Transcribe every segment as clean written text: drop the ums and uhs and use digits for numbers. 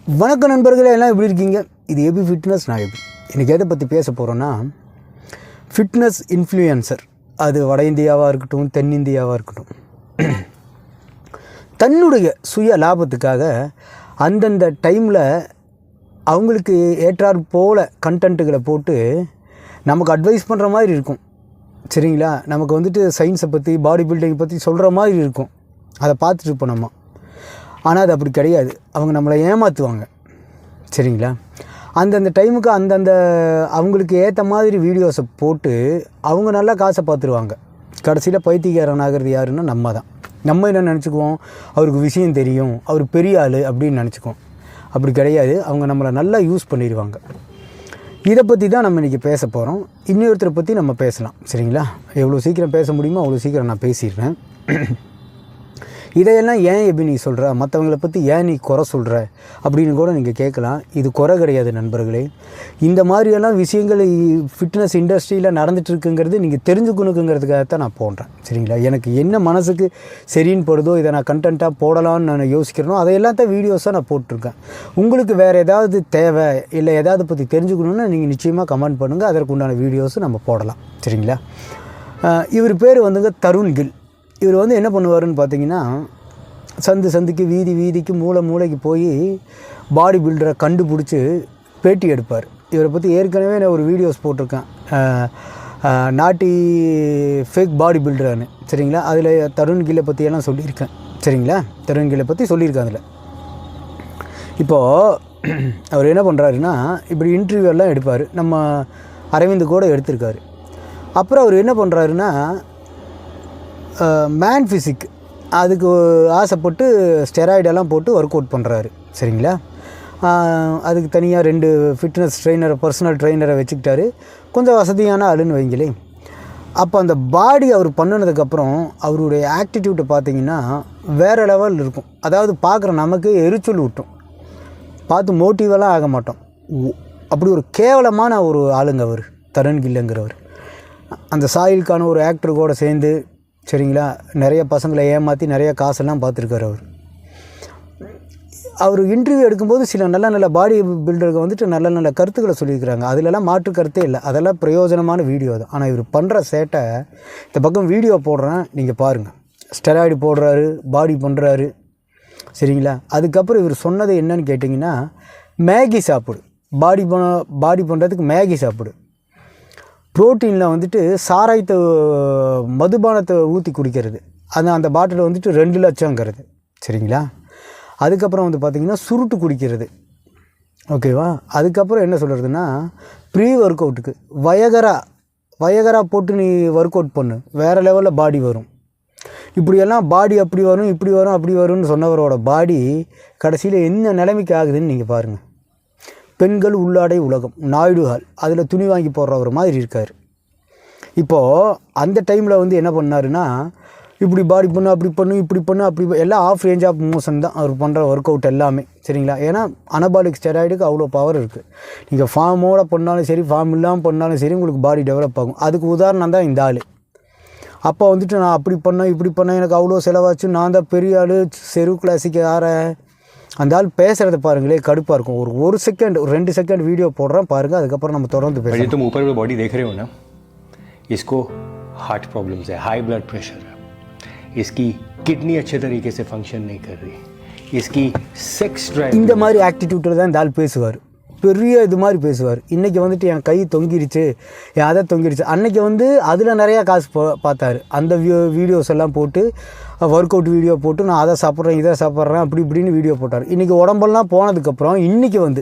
வணக்கம் நண்பர்களே, எல்லாம் எப்படி இருக்கீங்க? இது ஏபி ஃபிட்னஸ். நான் எப்படி இன்றைக்கி எதை பற்றி பேச போகிறோன்னா, ஃபிட்னஸ் இன்ஃப்ளூயன்சர். அது வட இந்தியாவாக இருக்கட்டும், தென்னிந்தியாவாக இருக்கட்டும், தன்னுடைய சுய லாபத்துக்காக அந்தந்த டைமில் அவங்களுக்கு ஏற்றாற் போல் கண்டென்ட்டுகளை போட்டு நமக்கு அட்வைஸ் பண்ணுற மாதிரி இருக்கும். சரிங்களா? நமக்கு வந்துட்டு சயின்ஸை பற்றி, பாடி பில்டிங்கை பற்றி சொல்கிற மாதிரி இருக்கும். அதை பார்த்துட்டு இருப்போம் நம்ம. ஆனால் அது அப்படி கிடையாது. அவங்க நம்மளை ஏமாற்றுவாங்க. சரிங்களா? அந்தந்த டைமுக்கு அந்தந்த அவங்களுக்கு ஏற்ற மாதிரி வீடியோஸை போட்டு அவங்க நல்லா காசை பார்த்துருவாங்க. கடைசியில் பைத்தியக்காரன் ஆகிறது யாருன்னா நம்ம தான். நம்ம என்ன நினச்சிக்குவோம், அவருக்கு விஷயம் தெரியும், அவர் பெரிய ஆள் அப்படின்னு நினச்சிக்குவோம். அப்படி கிடையாது. அவங்க நம்மளை நல்லா யூஸ் பண்ணிடுவாங்க. இதை பற்றி தான் நம்ம இன்றைக்கி பேச போகிறோம். இன்னொருத்தரை பற்றி நம்ம பேசலாம். சரிங்களா? எவ்வளோ சீக்கிரம் பேச முடியுமோ அவ்வளோ சீக்கிரம் நான் பேசிடுறேன். இதையெல்லாம் ஏன் எப்படி நீ சொல்கிற, மற்றவங்களை பற்றி ஏன் நீ குறை சொல்கிற அப்படின்னு கூட நீங்கள் கேட்கலாம். இது குறை கிடையாது நண்பர்களே. இந்த மாதிரியெல்லாம் விஷயங்கள் ஃபிட்னஸ் இண்டஸ்ட்ரியில் நடந்துகிட்ருக்குங்கிறது நீங்கள் தெரிஞ்சுக்கணுங்கிறதுக்காகத்தான் நான் போடுறேன். சரிங்களா? எனக்கு என்ன மனசுக்கு சரின்னு படுதோ, இதை நான் கண்டென்ட்டாக போடலான்னு நான் யோசிக்கிறேனோ அதையெல்லாம் தான் வீடியோஸாக நான் போட்டிருக்கேன். உங்களுக்கு வேறு ஏதாவது தேவை இல்லை எதாவது பற்றி தெரிஞ்சுக்கணுன்னா நீங்கள் நிச்சயமாக கமெண்ட் பண்ணுங்கள். அதற்கு உண்டான வீடியோஸும் நம்ம போடலாம். சரிங்களா? இவர் பேர் வந்துங்க தருண் கில். இவர் வந்து என்ன பண்ணுவாருன்னு பார்த்தீங்கன்னா, சந்துக்கு வீதிக்கு மூளைக்கு போய் பாடி பில்டரை கண்டுபிடிச்சி பேட்டி எடுப்பார். இவரை பற்றி ஏற்கனவே நான் ஒரு வீடியோஸ் போட்டிருக்கேன், நாட்டி ஃபேக் பாடி பில்டரானு. சரிங்களா? அதில் தருண் கில்லை பற்றியெல்லாம் சொல்லியிருக்கேன். சரிங்களா? தருண் கில்லை பற்றி சொல்லியிருக்கேன் அதில். இப்போது அவர் என்ன பண்ணுறாருன்னா, இப்படி இன்டர்வியூலாம் எடுப்பார். நம்ம அரவிந்த் கூட எடுத்திருக்காரு. அப்புறம் அவர் என்ன பண்ணுறாருன்னா, மேன் ஃபிசிக் அதுக்கு ஆசைப்பட்டு ஸ்டெராய்டெல்லாம் போட்டு ஒர்க் அவுட் பண்ணுறாரு. சரிங்களா? அதுக்கு தனியாக 2 ஃபிட்னஸ் ட்ரெயினரை, பர்சனல் ட்ரெயினரை வச்சுக்கிட்டாரு. கொஞ்சம் வசதியான ஆளுன்னு வைங்களே. அப்போ அந்த பாடி அவர் பண்ணினதுக்கப்புறம் அவருடைய ஆக்டிடியூட்டை பார்த்திங்கன்னா வேறு லெவல் இருக்கும். அதாவது பார்க்குற நமக்கு எரிச்சல் விட்டும், பார்த்து மோட்டிவெல்லாம் ஆக மாட்டோம். அப்படி ஒரு கேவலமான ஒரு ஆளுங்க அவர் தருண் கில்லுங்கிறவர். அந்த சாயிலுக்கான ஒரு ஆக்டர் கூட சேர்ந்து, சரிங்களா, நிறைய பசங்களை ஏமாற்றி நிறைய காசெல்லாம் பார்த்துருக்காரு அவர். அவர் இன்டர்வியூ எடுக்கும்போது சில நல்ல பாடி பில்டருக்கு வந்துட்டு நல்ல கருத்துக்களை சொல்லியிருக்கிறாங்க. அதிலெல்லாம் மாற்று கருத்தே இல்லை. அதெல்லாம் பிரயோஜனமான வீடியோ தான். ஆனால் இவர் பண்ணுற சேட்டை இந்த பக்கம் வீடியோ போடுறேன், நீங்கள் பாருங்கள். ஸ்டெராய்டு போடுறாரு, பாடி பண்ணுறாரு. சரிங்களா? அதுக்கப்புறம் இவர் சொன்னது என்னன்னு கேட்டிங்கன்னா, மேகி சாப்பிடு, பாடி பண்ணுறதுக்கு மேகி சாப்பிடு, ப்ரோட்டீனில் வந்துட்டு சாராயத்தை மதுபானத்தை ஊற்றி குடிக்கிறது, அந்த பாட்டில் வந்துட்டு 2 லட்சங்கிறது. சரிங்களா? அதுக்கப்புறம் வந்து பார்த்திங்கன்னா சுருட்டு குடிக்கிறது. ஓகேவா? அதுக்கப்புறம் என்ன சொல்கிறதுன்னா, ப்ரீ ஒர்க் அவுட்டுக்கு வயகரா போட்டு நீ ஒர்க் அவுட் பண்ணு, வேறு லெவலில் பாடி வரும். இப்படியெல்லாம் பாடி அப்படி வரும், இப்படி வரும், அப்படி வரும்னு சொன்னவரோட பாடி கடைசியில் என்ன நிலைமைக்கு ஆகுதுன்னு நீங்கள் பாருங்கள். பெண்கள் உள்ளாடை உலகம், நாயுடு ஹால், அதில் துணி வாங்கி போடுறவர் மாதிரி இருக்கார். இப்போது அந்த டைமில் வந்து என்ன பண்ணாருன்னா, இப்படி பாடி பண்ணு, அப்படி பண்ணு, இப்படி பண்ணு, அப்படி எல்லாம் ஆஃப் ரேஞ்ச் ஆஃப் மோஷன் தான் அவர் பண்ணுற ஒர்க் அவுட் எல்லாமே. சரிங்களா? ஏன்னா அனபாலிக் ஸ்டெராய்டுக்கு அவ்வளோ பவர் இருக்குது. நீங்கள் ஃபார்மோடு பண்ணாலும் சரி, ஃபார்ம் இல்லாமல் பண்ணாலும் சரி, உங்களுக்கு பாடி டெவலப் ஆகும். அதுக்கு உதாரணம் தான் இந்த ஆள். அப்போ வந்துட்டு நான் அப்படி பண்ணேன், இப்படி பண்ணேன், எனக்கு அவ்வளோ செலவாச்சு, நான் தான் பெரிய ஆள், செரு கிளாசிக்கு ஆறேன். அந்த ஆள் பேசுகிறத பாருங்களே, கடுப்பாக இருக்கும். ஒரு செகண்ட், ஒரு 2 செகண்ட் வீடியோ போடுறேன் பாருங்கள். அதுக்கப்புறம் நம்ம தொடர்ந்து பேசுகிறோம். तुम ऊपर में बॉडी देख रहे हो ना, इसको हार्ट प्रॉब्लम्स है, हाई ब्लड प्रेशर है, इसकी किडनी अच्छे तरीके से फंक्शन नहीं कर रही, इसकी सेक्स ड्राइव. இந்த மாதிரி ஆக்டிடியூட்டில் தான் இந்த ஆள் பேசுவார். பெரிய இது மாதிரி பேசுவார். இன்றைக்கி வந்துட்டு என் கை தொங்கிருச்சு, என் அதை தொங்கிருச்சு. அன்றைக்கி வந்து அதில் நிறையா காசு பார்த்தாரு. அந்த வீடியோஸ் எல்லாம் போட்டு ஒர்க் அவுட் வீடியோ போட்டு, நான் அதை சாப்பிட்றேன், இதை சாப்பிட்றேன், அப்படி இப்படின்னு வீடியோ போட்டார். இன்றைக்கி உடம்பெல்லாம் போனதுக்கப்புறம் இன்றைக்கி வந்து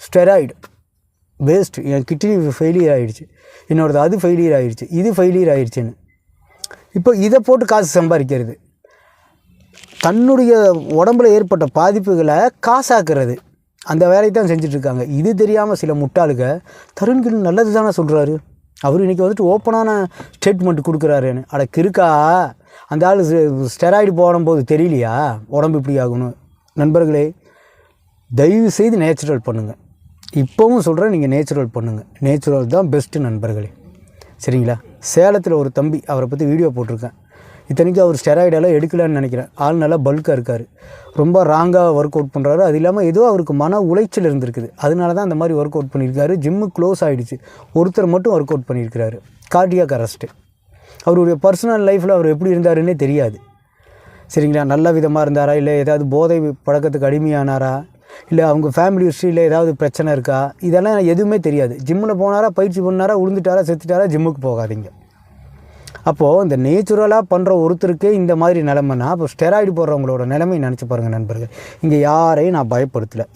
ஸ்டெராய்டு வேஸ்ட்டு, என் கிட்னி ஃபெயிலியர் ஆகிடுச்சு, என்னோடது அது ஃபெயிலியர் ஆகிடுச்சு, இது ஃபெயிலியர் ஆகிடுச்சின்னு இப்போ இதை போட்டு காசு சம்பாதிக்கிறது. தன்னுடைய உடம்பில் ஏற்பட்ட பாதிப்புகளை காசாக்குறது, அந்த வேலையை தான் செஞ்சிட்ருக்காங்க. இது தெரியாமல் சில முட்டாளுங்க தருண் கில் நல்லது தானே சொல்கிறாரு, அவர் இன்றைக்கி வந்துட்டு ஓப்பனான ஸ்டேட்மெண்ட் கொடுக்குறாருன்னு. அட கிறுக்கா, அந்த ஆள் ஸ்டெராய்டு போடும்போது தெரியலையா உடம்பு இப்படி ஆகணும்? நண்பர்களே, தயவு செய்து நேச்சுரல் பண்ணுங்கள். இப்போவும் சொல்கிறேன், நீங்கள் நேச்சுரல் பண்ணுங்கள். நேச்சுரல் தான் பெஸ்ட்டு நண்பர்களே. சரிங்களா? சேலத்தில் ஒரு தம்பி, அவரை பற்றி வீடியோ போட்டிருக்கேன். இத்தனைக்கும் அவர் ஸ்டெராய்டெல்லாம் எடுக்கலான்னு நினைக்கிறேன். ஆள் நல்லா பல்காக இருக்கார், ரொம்ப ராங்காக ஒர்க் அவுட் பண்ணுறாரு. அது இல்லாமல் ஏதோ அவருக்கு மன உளைச்சல் இருந்திருக்குது, அதனால தான் அந்த மாதிரி ஒர்க் அவுட் பண்ணியிருக்காரு. ஜிம்மு க்ளோஸ் ஆகிடுச்சு, ஒருத்தர் மட்டும் ஒர்க் அவுட் பண்ணியிருக்கிறாரு, கார்டியாக் அரெஸ்ட்டு. அவருடைய பர்சனல் லைஃப்பில் அவர் எப்படி இருந்தாருன்னே தெரியாது. சரிங்களா, நல்ல விதமாக இருந்தாரா, இல்லை ஏதாவது போதை பழக்கத்துக்கு அடிமையானாரா, இல்லை அவங்க ஃபேமிலி ஹிஸ்ட்ரியில் ஏதாவது பிரச்சனை இருக்கா, இதெல்லாம் எதுவுமே தெரியாது. ஜிம்மில் போனாரா, பயிற்சி பண்ணாரா, உளுந்துட்டாரா, செத்துட்டாரா, ஜிம்முக்கு போகாதீங்க. அப்போது இந்த நேச்சுரலாக பண்ணுற ஒருத்தருக்கே இந்த மாதிரி நிலமைன்னா, அப்போ ஸ்டெராய்டு போடுறவங்களோட நிலைமை நினச்சி பாருங்கள் நண்பர்கள். இங்கே யாரையும் நான் பயப்படுத்தலை,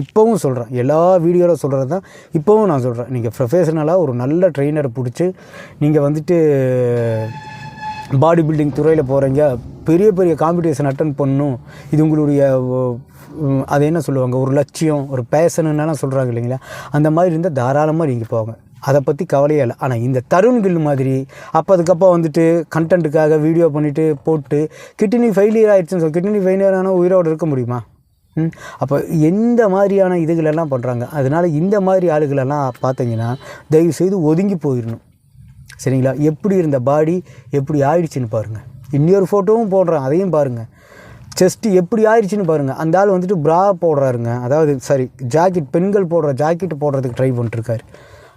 இப்போவும் சொல்கிறேன், எல்லா வீடியோவில் சொல்கிறது தான் இப்போவும் நான் சொல்கிறேன். நீங்கள் ப்ரொஃபஷனலாக ஒரு நல்ல ட்ரெயினரை பிடிச்சி நீங்கள் வந்துட்டு பாடி பில்டிங் துறையில் போகிறீங்க, பெரிய பெரிய காம்படிஷன் அட்டன் பண்ணணும், இது உங்களுடைய அது என்ன சொல்லுவாங்க, ஒரு லட்சியம், ஒரு பேஷனுன்னெல்லாம் சொல்கிறாங்க இல்லைங்களா, அந்த மாதிரி இருந்தால் தாராளமாக நீங்கள் போங்க, அதை பற்றி கவலையே இல்லை. ஆனால் இந்த தருண் கில் மாதிரி அதுக்கப்போ வந்துட்டு கண்டென்ட்டுக்காக வீடியோ பண்ணிவிட்டு போட்டு கிட்னி ஃபெயிலியர் ஆகிடுச்சுன்னு சொல்லி, கிட்னி ஃபெயிலியர் ஆனால் உயிரோடு இருக்க முடியுமா? அப்போ எந்த மாதிரியான இதுகளெல்லாம் பண்ணுறாங்க. அதனால் இந்த மாதிரி ஆளுகளெல்லாம் பார்த்தீங்கன்னா தயவுசெய்து ஒதுங்கி போயிடணும். சரிங்களா, எப்படி இருந்த பாடி எப்படி ஆயிடுச்சுன்னு பாருங்கள். இன்னொரு ஃபோட்டோவும் போடுறேன், அதையும் பாருங்கள். செஸ்ட்டு எப்படி ஆயிடுச்சுன்னு பாருங்கள். அந்த ஆள் வந்துட்டு ப்ரா போடுறாருங்க, அதாவது ஜாக்கெட், பெண்கள் போடுற ஜாக்கெட் போடுறதுக்கு ட்ரை பண்ணிட்டுருக்காரு.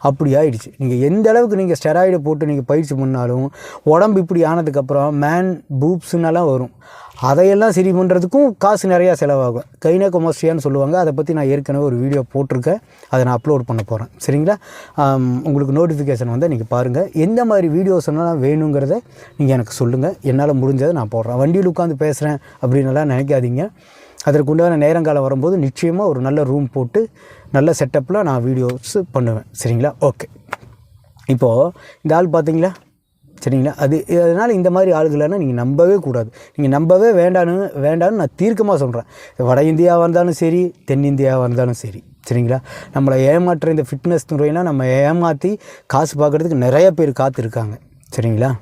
அப்படி ஆயிடுச்சு. நீங்கள் எந்த அளவுக்கு நீங்கள் ஸ்டெராய்டை போட்டு நீங்கள் பயிற்சி பண்ணாலும் உடம்பு இப்படி ஆனதுக்கப்புறம் மேன் பூப்ஸுன்னெல்லாம் வரும். அதையெல்லாம் சரி பண்ணுறதுக்கும் காசு நிறையா செலவாகும். கைனோகோமாஸ்டியான்னு சொல்லுவாங்க. அதை பற்றி நான் ஏற்கனவே ஒரு வீடியோ போட்டிருக்கேன், அதை நான் அப்லோட் பண்ண போகிறேன். சரிங்களா, உங்களுக்கு நோட்டிஃபிகேஷன் வந்து நீங்கள் பாருங்கள். எந்த மாதிரி வீடியோஸ்லாம் வேணுங்கிறத நீங்கள் எனக்கு சொல்லுங்கள், என்னால் முடிஞ்சதை நான் போடுறேன். வண்டியில் உட்காந்து பேசுகிறேன் அப்படின்னுலாம் நினைக்காதீங்க. அதற்குண்டான நேரங்காலம் வரும்போது நிச்சயமாக ஒரு நல்ல ரூம் போட்டு நல்ல செட்டப்பில் நான் வீடியோஸ் பண்ணுவேன். சரிங்களா, ஓகே. இப்போது இந்த ஆள் பார்த்தீங்களா, சரிங்களா, அதனால் இந்த மாதிரி ஆளுகளெல்லாம் நீங்கள் நம்பவே கூடாது. நீங்கள் நம்பவே வேண்டான்னு நான் தீர்க்கமாக சொல்கிறேன். வட இந்தியாவாக இருந்தாலும் சரி, தென்னிந்தியாவாக இருந்தாலும் சரி. சரிங்களா, நம்மளை ஏமாற்ற இந்த ஃபிட்னஸ் துறையெல்லாம் நம்ம ஏமாற்றி காசு பார்க்குறதுக்கு நிறைய பேர் காத்திருக்காங்க. சரிங்களா,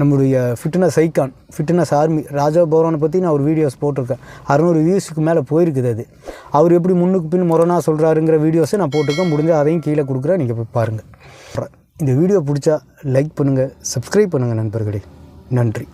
நம்மளுடைய ஃபிட்னஸ் ஐக்கான், ஃபிட்னஸ் ஆர்மி ராஜா பௌரவனை பற்றி நான் ஒரு வீடியோஸ் போட்டிருக்கேன். 600 வியூஸுக்கு மேலே போயிருக்குது. அது அவர் எப்படி முன்னுக்கு பின் முரணாக சொல்கிறாருங்கிற வீடியோஸை நான் போட்டிருக்கேன். முடிஞ்சால் அதையும் கீழே கொடுக்குறேன், நீங்கள் போய் பாருங்கள். இந்த வீடியோ பிடிச்சா லைக் பண்ணுங்கள், சப்ஸ்கிரைப் பண்ணுங்கள் நண்பர்களே. நன்றி.